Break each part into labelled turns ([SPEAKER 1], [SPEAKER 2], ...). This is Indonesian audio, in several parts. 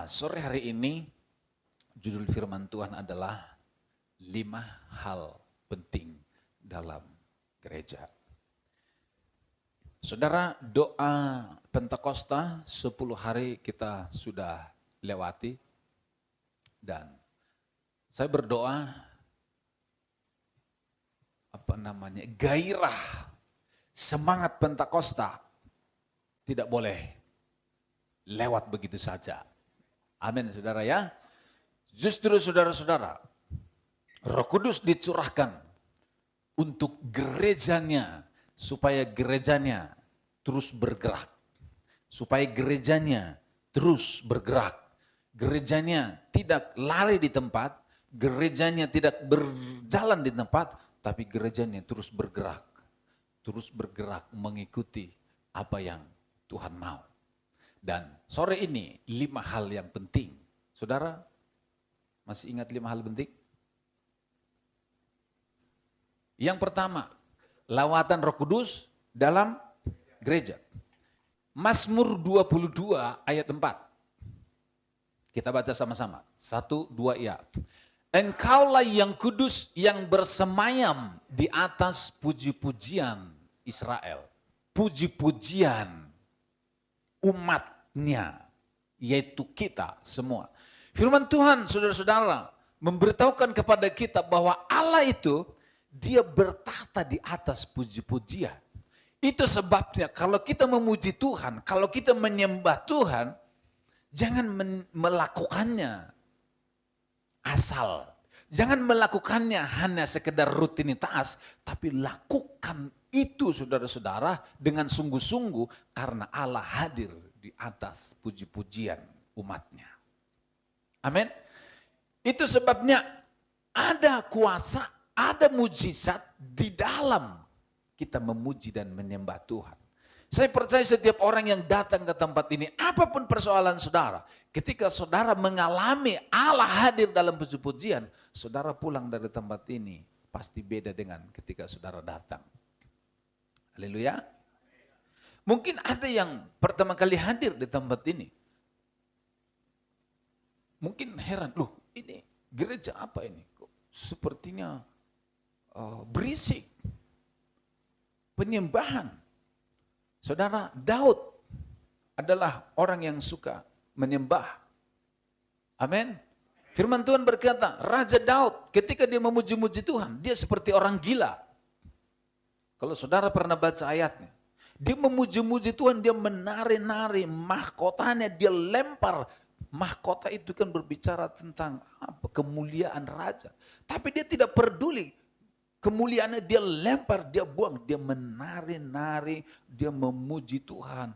[SPEAKER 1] Sore hari ini judul firman Tuhan adalah 5 hal penting dalam gereja. Saudara, doa Pentakosta 10 hari kita sudah lewati dan saya berdoa gairah semangat Pentakosta tidak boleh lewat begitu saja. Amin, saudara ya. Justru saudara-saudara, Roh Kudus dicurahkan untuk gerejanya, supaya gerejanya terus bergerak. Supaya gerejanya terus bergerak. Gerejanya tidak lari di tempat, gerejanya tidak berjalan di tempat, tapi gerejanya terus bergerak. Terus bergerak mengikuti apa yang Tuhan mau. Dan sore ini 5 hal yang penting. Saudara, masih ingat 5 hal penting? Yang pertama, lawatan Roh Kudus dalam gereja. Mazmur 22 ayat 4. Kita baca sama-sama. 1, 2, ya. Engkaulah yang kudus yang bersemayam di atas puji-pujian Israel. Puji-pujian umatnya, yaitu kita semua. Firman Tuhan, saudara-saudara, memberitahukan kepada kita bahwa Allah itu, dia bertahta di atas puji-pujian. Itu sebabnya kalau kita memuji Tuhan, kalau kita menyembah Tuhan, jangan melakukannya asal. Jangan melakukannya hanya sekedar rutinitas, tapi lakukan itu saudara-saudara dengan sungguh-sungguh karena Allah hadir di atas puji-pujian umatnya. Amin. Itu sebabnya ada kuasa, ada mujizat di dalam kita memuji dan menyembah Tuhan. Saya percaya setiap orang yang datang ke tempat ini, apapun persoalan saudara, ketika saudara mengalami Allah hadir dalam puji-pujian, saudara pulang dari tempat ini pasti beda dengan ketika saudara datang. Haleluya. Mungkin ada yang pertama kali hadir di tempat ini. Mungkin heran, loh ini gereja apa ini? Kok sepertinya berisik. Penyembahan. Saudara, Daud adalah orang yang suka menyembah. Amin. Firman Tuhan berkata, Raja Daud ketika dia memuji-muji Tuhan, dia seperti orang gila. Kalau saudara pernah baca ayatnya, dia memuji-muji Tuhan, dia menari-nari, mahkotanya dia lempar. Mahkota itu kan berbicara tentang apa? Kemuliaan raja. Tapi dia tidak peduli. Kemuliaannya dia lempar, dia buang, dia menari-nari, dia memuji Tuhan,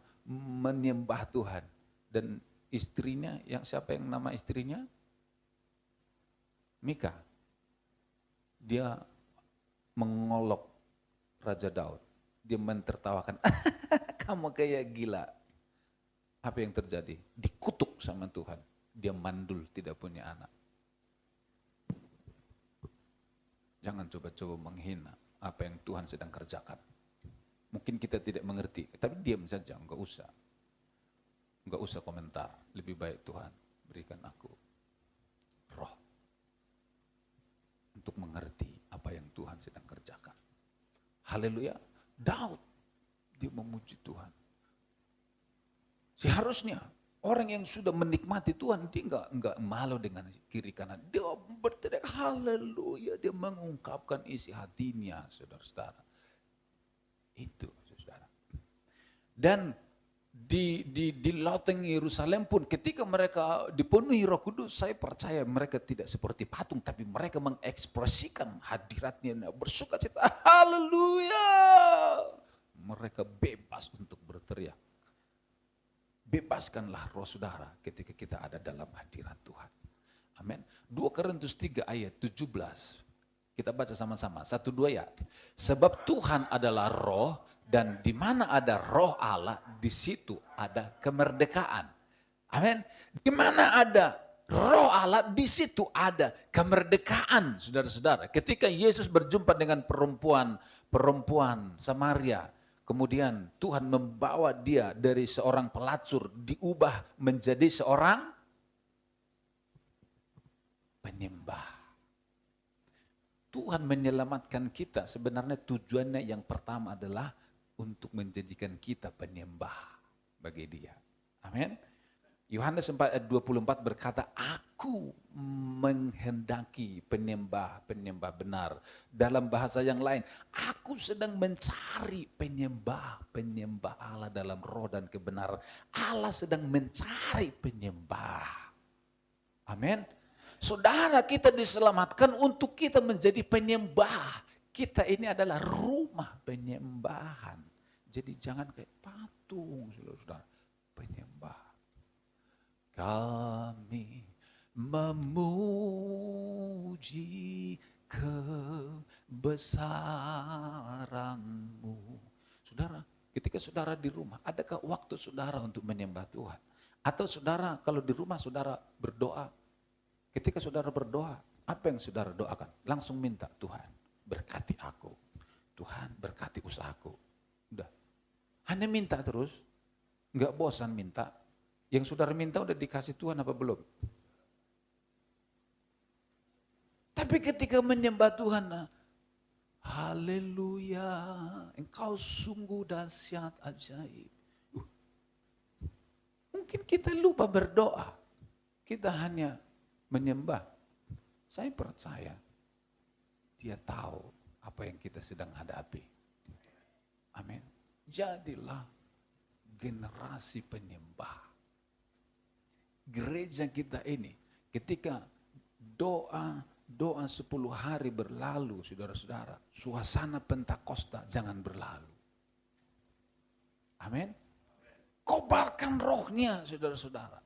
[SPEAKER 1] menyembah Tuhan. Dan istrinya, siapa yang nama istrinya? Mika. Dia mengolok Raja Daud. Dia mentertawakan, kamu kayak gila. Apa yang terjadi? Dikutuk sama Tuhan. Dia mandul, tidak punya anak. Jangan coba-coba menghina apa yang Tuhan sedang kerjakan. Mungkin kita tidak mengerti, tapi diam saja, enggak usah komentar. Lebih baik Tuhan berikan aku roh untuk mengerti apa yang Tuhan sedang kerjakan. Haleluya. Daud, dia memuji Tuhan. Seharusnya orang yang sudah menikmati Tuhan, dia enggak malu dengan kiri kanan. Dia berteriak haleluya, dia mengungkapkan isi hatinya, saudara-saudara. Itu, saudara. Dan di loteng Yerusalem pun ketika mereka dipenuhi Roh Kudus, saya percaya mereka tidak seperti patung, tapi mereka mengekspresikan hadiratnya, bersukacita, haleluya. Mereka bebas untuk berteriak. Bebaskanlah roh saudara ketika kita ada dalam hadirat Tuhan. Amin. 2 Korintus 3 ayat 17. Kita baca sama-sama. 1, 2 ya. Sebab Tuhan adalah roh dan di mana ada roh Allah, di situ ada kemerdekaan. Amin. Di mana ada roh Allah, di situ ada kemerdekaan, saudara-saudara. Ketika Yesus berjumpa dengan perempuan Samaria, kemudian Tuhan membawa dia dari seorang pelacur diubah menjadi seorang penyembah. Tuhan menyelamatkan kita, sebenarnya tujuannya yang pertama adalah untuk menjadikan kita penyembah bagi Dia. Amin. Yohanes 4 ayat 24 berkata, aku menghendaki penyembah benar. Dalam bahasa yang lain, aku sedang mencari penyembah Allah dalam roh dan kebenaran. Allah sedang mencari penyembah. Amin. Saudara, kita diselamatkan untuk kita menjadi penyembah. Kita ini adalah rumah penyembahan. Jadi jangan kayak patung, saudara-saudara. Penyembah. Kami memuji kebesaran-Mu. Saudara, ketika saudara di rumah, adakah waktu saudara untuk menyembah Tuhan? Atau saudara kalau di rumah saudara berdoa, ketika saudara berdoa, apa yang saudara doakan? Langsung minta, Tuhan berkati aku, Tuhan berkati usahaku. Udah, hanya minta terus, nggak bosan minta. Yang saudara minta udah dikasih Tuhan apa belum? Tapi ketika menyembah Tuhan, haleluya, Engkau sungguh dahsyat ajaib. Mungkin kita lupa berdoa, kita hanya menyembah. Saya percaya Dia tahu apa yang kita sedang hadapi. Amin. Jadilah generasi penyembah. Gereja kita ini ketika doa 10 hari berlalu, saudara-saudara, suasana Pentakosta jangan berlalu. Amin. Kobarkan rohnya, saudara-saudara.